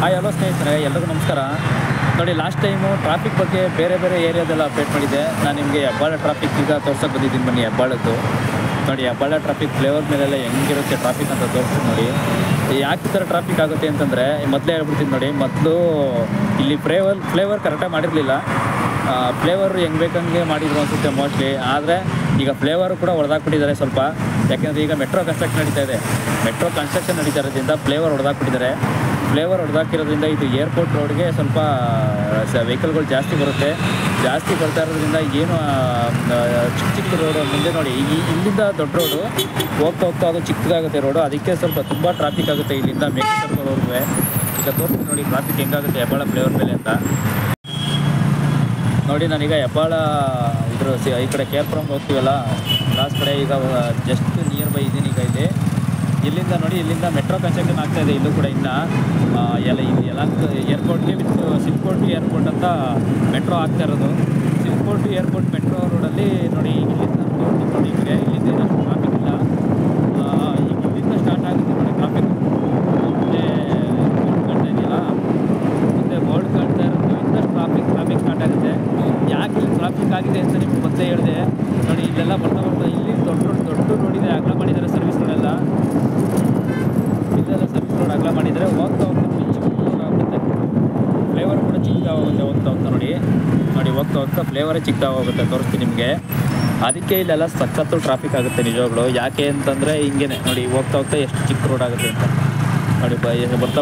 Hi hello ಸ್ನೇಹಿತರೆ, ಎಲ್ರಿಗೂ ನಮಸ್ಕಾರ. ನೋಡಿ, ಲಾಸ್ಟ್ ಟೈಮು ಟ್ರಾಫಿಕ್ ಬಗ್ಗೆ ಬೇರೆ ಬೇರೆ ಏರಿಯಾದೆಲ್ಲ ಅಪ್ಡೇಟ್ ಮಾಡಿದ್ದೆ. ನಾನು ನಿಮಗೆ ಹೆಬ್ಬಾಳ ಟ್ರಾಫಿಕ್ ಈಗ ತೋರ್ಸೋಕೆ ಬಂದಿದ್ದೀನಿ. ಬನ್ನಿ ಹೆಬ್ಬಾಳದ್ದು ನೋಡಿ. ಹೆಬ್ಬಾಳ ಟ್ರಾಫಿಕ್ ಫ್ಲೇವರ್ ಮೇಲೆಲ್ಲ ಹೆಂಗಿರುತ್ತೆ ಟ್ರಾಫಿಕ್ ಅಂತ ತೋರಿಸ್ತೀನಿ ನೋಡಿ. ಯಾಕೆ ಈ ಥರ ಟ್ರಾಫಿಕ್ ಆಗುತ್ತೆ ಅಂತಂದರೆ, ಮೊದಲೇ ಹೇಳ್ಬಿಡ್ತೀನಿ ನೋಡಿ. ಮೊದಲು ಇಲ್ಲಿ ಫ್ಲೇವರ್ ಕರೆಕ್ಟಾಗಿ ಮಾಡಿರಲಿಲ್ಲ. ಫ್ಲೇವರ್ ಹೆಂಗೆ ಬೇಕಂಗೆ ಮಾಡಿದ್ರು ಅನಿಸುತ್ತೆ ಮೋಸ್ಟ್ಲಿ. ಆದರೆ ಈಗ ಫ್ಲೇವರು ಕೂಡ ಹೊಡೆದಾಕ್ಬಿಟ್ಟಿದ್ದಾರೆ ಸ್ವಲ್ಪ. ಯಾಕೆಂದರೆ ಈಗ ಮೆಟ್ರೋ ಕನ್ಸ್ಟ್ರಕ್ಷನ್ ನಡೀತಾ ಇರೋದ್ರಿಂದ ಫ್ಲೇವರ್ ಹೊಡೆದಾಕ್ಬಿಟ್ಟಿದ್ದಾರೆ. ಫ್ಲೇವರ್ ಹೊಡೆದಾಕಿರೋದ್ರಿಂದ ಇದು ಏರ್ಪೋರ್ಟ್ ರೋಡ್ಗೆ ಸ್ವಲ್ಪ ವೆಹಿಕಲ್ಗಳು ಜಾಸ್ತಿ ಬರ್ತಾ ಇರೋದ್ರಿಂದ ಏನು ಚಿಕ್ಕ ರೋಡು ಮುಂದೆ ನೋಡಿ. ಇಲ್ಲಿಂದ ದೊಡ್ಡ ರೋಡು ಹೋಗ್ತಾ ಅದು ಚಿಕ್ಕದಾಗುತ್ತೆ ರೋಡು. ಅದಕ್ಕೆ ಸ್ವಲ್ಪ ತುಂಬ ಟ್ರಾಫಿಕ್ ಆಗುತ್ತೆ ಇಲ್ಲಿಂದ ಮೇಕ್ ಸರ್ಕಲ್ವರೆಗೂ. ಈಗ ತೋರಿಸ್ತೀನಿ ನೋಡಿ ಟ್ರಾಫಿಕ್ ಹೆಂಗಾಗುತ್ತೆ ಹೆಬ್ಬಾಳ ಫ್ಲೇವರ್ ಮೇಲೆ ಅಂತ ನೋಡಿ. ನಾನೀಗ ಹೆಬ್ಬಾಳ ಈ ಕಡೆ ಕೇರ್ಪುರಂ ಹೋಗ್ತೀವಲ್ಲ, ಲಾಸ್ಟ್ ಕಡೆ ಈಗ ಜಸ್ಟ್ ನಿಯರ್ ಬೈ ಇದ್ದೀನಿ ಈಗ ಇಲ್ಲಿ. ಇಲ್ಲಿಂದ ನೋಡಿ, ಇಲ್ಲಿಂದ ಮೆಟ್ರೋ ಕನ್ಸ್ಟ್ರಕ್ಷನ್ ಆಗ್ತಾಯಿದೆ. ಇಲ್ಲೂ ಕೂಡ ಇನ್ನು ಏರ್ಪೋರ್ಟ್ಗೆ ವಿತ್ ಸಿಲ್ಕೋರ್ಟ್ ಏರ್ಪೋರ್ಟ್ ಅಂತ ಮೆಟ್ರೋ ಆಗ್ತಾ ಇರೋದು. ಸಿಲ್ಕೋರ್ಟ್ ಏರ್ಪೋರ್ಟ್ ಮೆಟ್ರೋ ರೋಡಲ್ಲಿ ನೋಡಿ, ಇಲ್ಲಿಂದ ನೋಡಿ ಇಲ್ಲಿಂದ ಏನಷ್ಟು ಟ್ರಾಫಿಕ್ ಇಲ್ಲ. ಈಗ ಇಲ್ಲಿಂದ ಸ್ಟಾರ್ಟ್ ಆಗುತ್ತೆ ನೋಡಿ ಟ್ರಾಫಿಕ್. ಮುಂದೆ ಬೋರ್ಡ್ ಕಾಣ್ತಾ ಇರೋದು ಇನ್ನಷ್ಟು ಟ್ರಾಫಿಕ್ ಸ್ಟಾರ್ಟ್ ಆಗುತ್ತೆ. ಯಾಕೆ ಇಲ್ಲಿ ಟ್ರಾಫಿಕ್ ಆಗಿದೆ ಅಂತ ನಿಮ್ಗೆ ಮೊದಲೇ ಹೇಳಿದೆ ನೋಡಿ. ಇಲ್ಲೆಲ್ಲ ಬರ್ತಾ ಇಲ್ಲಿ ದೊಡ್ಡ ರೋಡ್ ಇದೆ, ಅಗಲ ಮಾಡಿದ್ದಾರೆ. ಸರ್ವಿಸ್ ರೋಡೆಲ್ಲ ಇಲ್ಲೆಲ್ಲ ಸರ್ವಿಸ್ ರೋಡ್ ಅಗಲ ಮಾಡಿದರೆ ಹೋಗ್ತಾ ಚಿಕ್ಕದಾಗುತ್ತೆ. ಫ್ಲೇವರ್ ಕೂಡ ಚಿಕ್ಕದಾಗುತ್ತೆ ಹೋಗ್ತಾ ನೋಡಿ ಹೋಗ್ತಾ ಫ್ಲೇವರೇ ಚಿಕ್ಕದಾಗುತ್ತೆ. ತೋರಿಸ್ತೀನಿ ನಿಮಗೆ. ಅದಕ್ಕೆ ಇಲ್ಲೆಲ್ಲ ಸಖತ್ತು ಟ್ರಾಫಿಕ್ ಆಗುತ್ತೆ ನಿಜವಾಗ್ಲು. ಯಾಕೆ ಅಂತಂದರೆ ಹಿಂಗೇನೆ ನೋಡಿ, ಹೋಗ್ತಾ ಎಷ್ಟು ಚಿಕ್ಕ ರೋಡ್ ಆಗುತ್ತೆ ಅಂತ ನೋಡಿ. ಬರ್ತಾ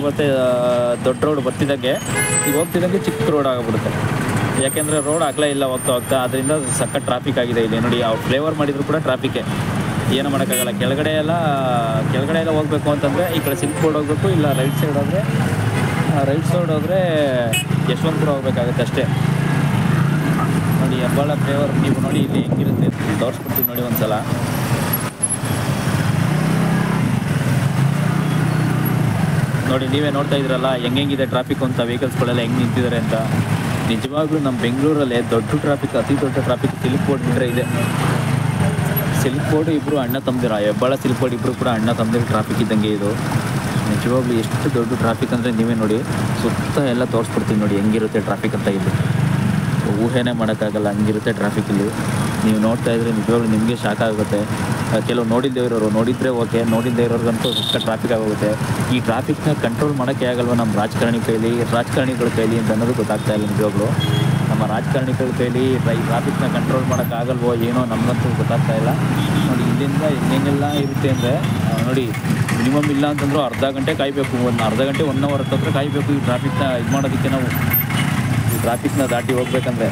ದೊಡ್ಡ ರೋಡ್ ಬರ್ತಿದ್ದಂಗೆ ಈಗ ಹೋಗ್ತಿದ್ದಂಗೆ ಚಿಕ್ಕ ರೋಡ್ ಆಗಿಬಿಡುತ್ತೆ. ಯಾಕೆಂದರೆ ರೋಡ್ ಅಗಲ ಇಲ್ಲ ಹೋಗ್ತಾ. ಅದರಿಂದ ಸಖತ್ ಟ್ರಾಫಿಕ್ ಆಗಿದೆ ಇಲ್ಲಿ ನೋಡಿ. ಅವ್ರು ಫ್ಲೇವರ್ ಮಾಡಿದ್ರು ಕೂಡ ಟ್ರಾಫಿಕ್ಕೆ, ಏನು ಮಾಡೋಕ್ಕಾಗಲ್ಲ. ಕೆಳಗಡೆ ಎಲ್ಲ ಹೋಗಬೇಕು ಅಂತಂದರೆ ಈ ಕಡೆ ಸಿಲ್ಕ್ ಬೋರ್ಡ್ ಹೋಗಬೇಕು, ಇಲ್ಲ ರೈಟ್ ಸೈಡ್ ಹೋದರೆ ಯಶವಂತಪುರ ಹೋಗ್ಬೇಕಾಗುತ್ತೆ ಅಷ್ಟೇ ನೋಡಿ. ಹೆಬ್ಬಾಳ ಫ್ಲೇವರ್ ನೀವು ನೋಡಿ ಇಲ್ಲಿ ಹೆಂಗಿರುತ್ತೆ ತೋರಿಸ್ಬಿಡ್ತೀವಿ ನೋಡಿ ಒಂದ್ಸಲ. ನೋಡಿ, ನೀವೇ ನೋಡ್ತಾ ಇದ್ದೀರಲ್ಲ ಹೆಂಗಿದೆ ಟ್ರಾಫಿಕ್ ಅಂತ, ವೆಹಿಕಲ್ಸ್ಗಳೆಲ್ಲ ಹೆಂಗೆ ನಿಂತಿದ್ದಾರೆ ಅಂತ. ನಿಜವಾಗ್ಲೂ ನಮ್ಮ ಬೆಂಗಳೂರಲ್ಲೇ ದೊಡ್ಡ ಟ್ರಾಫಿಕ್, ಅತಿ ದೊಡ್ಡ ಟ್ರಾಫಿಕ್ ಸಿಲ್ಕ್ ಬೋರ್ಡ್ ಬಿಟ್ಟರೆ ಇದೆ. ಸಿಲ್ಕ್ ಬೋರ್ಡ್ ಇಬ್ಬರು ಅಣ್ಣ ತಮ್ಮದಿರ, ಹೆಬ್ಬಾಳ ಸಿಲ್ಕ್ ಬೋರ್ಡ್ ಇಬ್ಬರು ಕೂಡ ಅಣ್ಣ ತಮ್ಮದಿರ ಟ್ರಾಫಿಕ್ ಇದ್ದಂಗೆ ಇದು. ನಿಜವಾಗ್ಲೂ ಎಷ್ಟು ದೊಡ್ಡ ಟ್ರಾಫಿಕ್ ಅಂದರೆ ನೀವೇ ನೋಡಿ. ಸುತ್ತ ಎಲ್ಲ ತೋರಿಸ್ಬಿಡ್ತೀನಿ ನೋಡಿ ಹೆಂಗಿರುತ್ತೆ ಟ್ರಾಫಿಕ್ ಅಂತ. ಇಲ್ಲಿ ಊಹೆನೇ ಮಾಡೋಕ್ಕಾಗಲ್ಲ, ಹಂಗಿರುತ್ತೆ ಟ್ರಾಫಿಕ್ ಇಲ್ಲಿ. ನೀವು ನೋಡ್ತಾ ಇದ್ರೆ ನಿಜವಾಗ್ಲೂ ನಿಮಗೆ ಶಾಕ್ ಆಗುತ್ತೆ. ಕೆಲವು ನೋಡಿದ್ದೇ ನೋಡಿದರೆ ಓಕೆ, ನೋಡಿದ್ದೇ ಇರೋರ್ಗಂತೂ ಸುತ್ತ ಟ್ರಾಫಿಕ್ ಆಗೋಗುತ್ತೆ. ಈ ಟ್ರಾಫಿಕ್ನ ಕಂಟ್ರೋಲ್ ಮಾಡೋಕ್ಕೆ ಆಗಲ್ವ ನಮ್ಮ ರಾಜಕಾರಣಿಗಳ ಕೈಲಿ ಅಂತ ಅನ್ನೋದು ಗೊತ್ತಾಗ್ತಾ ಇಲ್ಲ ನಿಜವಾಗ್ಲೂ. ನಮ್ಮ ರಾಜಕಾರಣಿಗಳ ಕೈಲಿ ಈ ಟ್ರಾಫಿಕ್ನ ಕಂಟ್ರೋಲ್ ಮಾಡೋಕ್ಕಾಗಲ್ವೋ ಏನೋ ನಮಗಂತೂ ಗೊತ್ತಾಗ್ತಾ ಇಲ್ಲ ನೋಡಿ. ಇಲ್ಲಿಂದ ಹೆಂಗೆಲ್ಲ ಇರುತ್ತೆ ಅಂದರೆ ನೋಡಿ, ಮಿನಿಮಮ್ ಇಲ್ಲ ಅಂತಂದ್ರೂ ಅರ್ಧ ಗಂಟೆ ಕಾಯಬೇಕು, ಅರ್ಧ ಗಂಟೆ 1 ಅವರ್ ಹತ್ರ ಕಾಯಬೇಕು ಈ ಟ್ರಾಫಿಕ್ನ ಇದು ಮಾಡೋದಕ್ಕೆ. ನಾವು ಈ ಟ್ರಾಫಿಕ್ನ ದಾಟಿ ಹೋಗ್ಬೇಕಂದ್ರೆ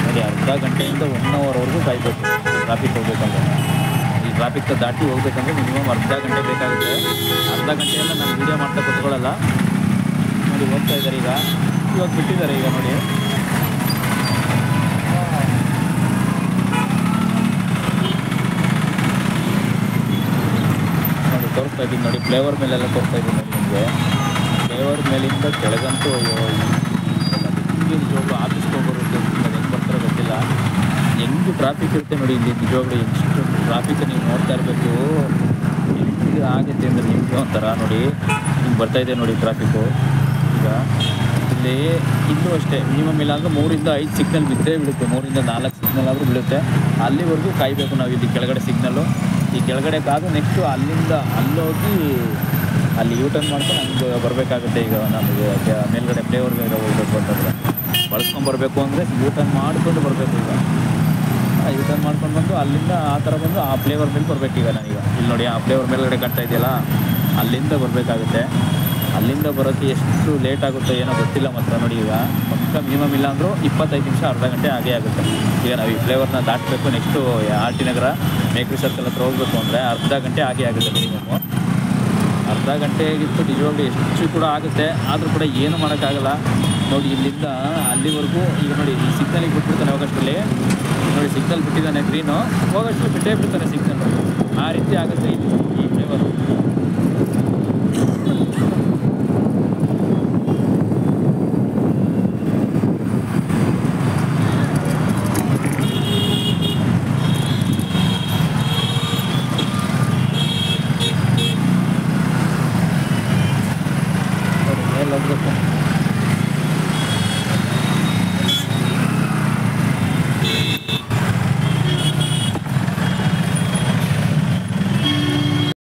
ನೋಡಿ, ಅರ್ಧ ಗಂಟೆಯಿಂದ 1 ಅವರ್ವರೆಗೂ ಕಾಯಬೇಕು ಟ್ರಾಫಿಕ್ ಹೋಗ್ಬೇಕಂದ್ರೆ. ಈ ಟ್ರಾಫಿಕ್ನ ದಾಟಿ ಹೋಗ್ಬೇಕಂದ್ರೆ ಮಿನಿಮಮ್ ಅರ್ಧ ಗಂಟೆ ಬೇಕಾಗುತ್ತೆ. ಅರ್ಧ ಗಂಟೆಯೆಲ್ಲ ನಾನು ವೀಡಿಯೋ ಮಾಡ್ತಾ ಕೂತ್ಕೊಳ್ಳಲ್ಲ ನೋಡಿ. ಹೋಗ್ತಾ ಇದ್ದಾರೆ ಇವಾಗ ಬಿಟ್ಟಿದ್ದಾರೆ ಈಗ ನೋಡಿ. ತೋರಿಸ್ತಾ ಇದ್ದೀನಿ ನೋಡಿ, ಫ್ಲೇವರ್ ಮೇಲೆಲ್ಲ ತೋರಿಸ್ತಾ ಇದ್ದೀನಿ ನೋಡಿ ನಿಮಗೆ. ಫ್ಲೇವರ್ ಮೇಲಿಂದ ಕೆಳಗಂತೂ ನಿಜವಾಗ್ಲೂ ಆಫೀಸ್ಗೆ ಹೋಗೋರುತ್ತೆ, ಹೆಂಗೆ ಬರ್ತಾರೋ ಗೊತ್ತಿಲ್ಲ. ಹೆಂಗೆ ಟ್ರಾಫಿಕ್ ಇರುತ್ತೆ ನೋಡಿ ಇಲ್ಲಿ. ನಿಜವಾಗ್ಲೂ ಎಷ್ಟು ಟ್ರಾಫಿಕ್ ನೀವು ನೋಡ್ತಾ ಇರಬೇಕು. ಹೆಂಗೆ ಆಗುತ್ತೆ ಅಂದರೆ ನಿಮಗೆ ಒಂಥರ ನೋಡಿ, ಹಿಂಗೆ ಬರ್ತಾಯಿದೆ ನೋಡಿ ಟ್ರಾಫಿಕ್ಕು. ಈಗ ಇಲ್ಲೂ ಅಷ್ಟೇ ಮಿನಿಮಮ್ ಇಲ್ಲ ಅಂದರೆ 3 ಇಂದ 5 ಸಿಗ್ನಲ್ ಬಿದ್ದೇ ಬೀಳುತ್ತೆ. 3 ಇಂದ 4 ಸಿಗ್ನಲ್ ಆದರೂ ಬೀಳುತ್ತೆ. ಅಲ್ಲಿವರೆಗೂ ಕಾಯಬೇಕು ನಾವು. ಇಲ್ಲಿ ಕೆಳಗಡೆ ಸಿಗ್ನಲ್ಲು, ಈ ಕೆಳಗಡೆ ಕಾದು ನೆಕ್ಸ್ಟು ಅಲ್ಲಿಂದ ಅಲ್ಲೋಗಿ ಅಲ್ಲಿ ಯೂಟರ್ನ್ ಮಾಡ್ಕೊಂಡು ಹಂಗೆ ಬರಬೇಕಾಗುತ್ತೆ. ಈಗ ನಮಗೆ ಮೇಲ್ಗಡೆ ಫ್ಲೇವರ್ ಮೇಲೆ ಹೋಗ್ಬೇಕು ಅಂತಂದರೆ ಬಳಸ್ಕೊಂಬರ್ಬೇಕು ಅಂದರೆ ಯೂಟರ್ನ್ ಮಾಡಿಕೊಂಡು ಬರಬೇಕು. ಈಗ ಯೂಟರ್ನ್ ಮಾಡ್ಕೊಂಡು ಬಂದು ಅಲ್ಲಿಂದ ಆ ಥರ ಬಂದು ಆ ಫ್ಲೇವರ್ ಮೇಲೆ ಬರಬೇಕು. ಈಗ ನಾನೀಗ ಇಲ್ಲಿ ನೋಡಿ, ಆ ಫ್ಲೇವರ್ ಮೇಲ್ಗಡೆ ಕಾಣ್ತಾ ಇದೆಯಲ್ಲ, ಅಲ್ಲಿಂದ ಬರಬೇಕಾಗುತ್ತೆ. ಅಲ್ಲಿಂದ ಬರೋಕ್ಕೆ ಎಷ್ಟು ಲೇಟ್ ಆಗುತ್ತೋ ಏನೋ ಗೊತ್ತಿಲ್ಲ ಮಾತ್ರ ನೋಡಿ. ಈಗ ಪಕ್ಕ ಮಿನಿಮಮ್ ಇಲ್ಲ ಅಂದರೂ 25 ನಿಮಿಷ, ಅರ್ಧ ಗಂಟೆ ಆಗೇ ಆಗುತ್ತೆ. ಈಗ ನಾವು ಈ ಫ್ಲೇವರ್ನ ದಾಟಬೇಕು. ನೆಕ್ಸ್ಟು ಆರ್ ಟಿ ನಗರ ಮೇಕ್ರಿ ಸರ್ಕಲ್ ಹತ್ರ ಹೋಗಬೇಕು ಅಂದರೆ ಅರ್ಧ ಗಂಟೆ ಆಗೇ ಆಗುತ್ತೆ ಮಿನಿಮಮ್ಮು. ಅರ್ಧ ಗಂಟೆಗಿತ್ತು ನಿಜವಾಗ್ಲೂ ಎಷ್ಟು ಕೂಡ ಆಗುತ್ತೆ. ಆದರೂ ಕೂಡ ಏನು ಮಾಡೋಕ್ಕಾಗಲ್ಲ ನೋಡಿ. ಇಲ್ಲಿಂದ ಅಲ್ಲಿವರೆಗೂ ಈಗ ನೋಡಿ, ಈ ಸಿಗ್ನಲಿಗೆ ಬಿಟ್ಬಿಡ್ತಾನೆ ಹೋಗೋಷ್ಟರಲ್ಲಿ ನೋಡಿ. ಸಿಗ್ನಲ್ ಬಿಟ್ಟಿದ್ದಾನೆ ಗ್ರೀನು, ಹೋಗೋಷ್ಟು ಬಿಟ್ಟೇ ಬಿಡ್ತಾನೆ ಸಿಗ್ನಲ್. ಆ ರೀತಿ ಆಗುತ್ತೆ ಇಲ್ಲಿ ಈ ಫ್ಲೇವರು.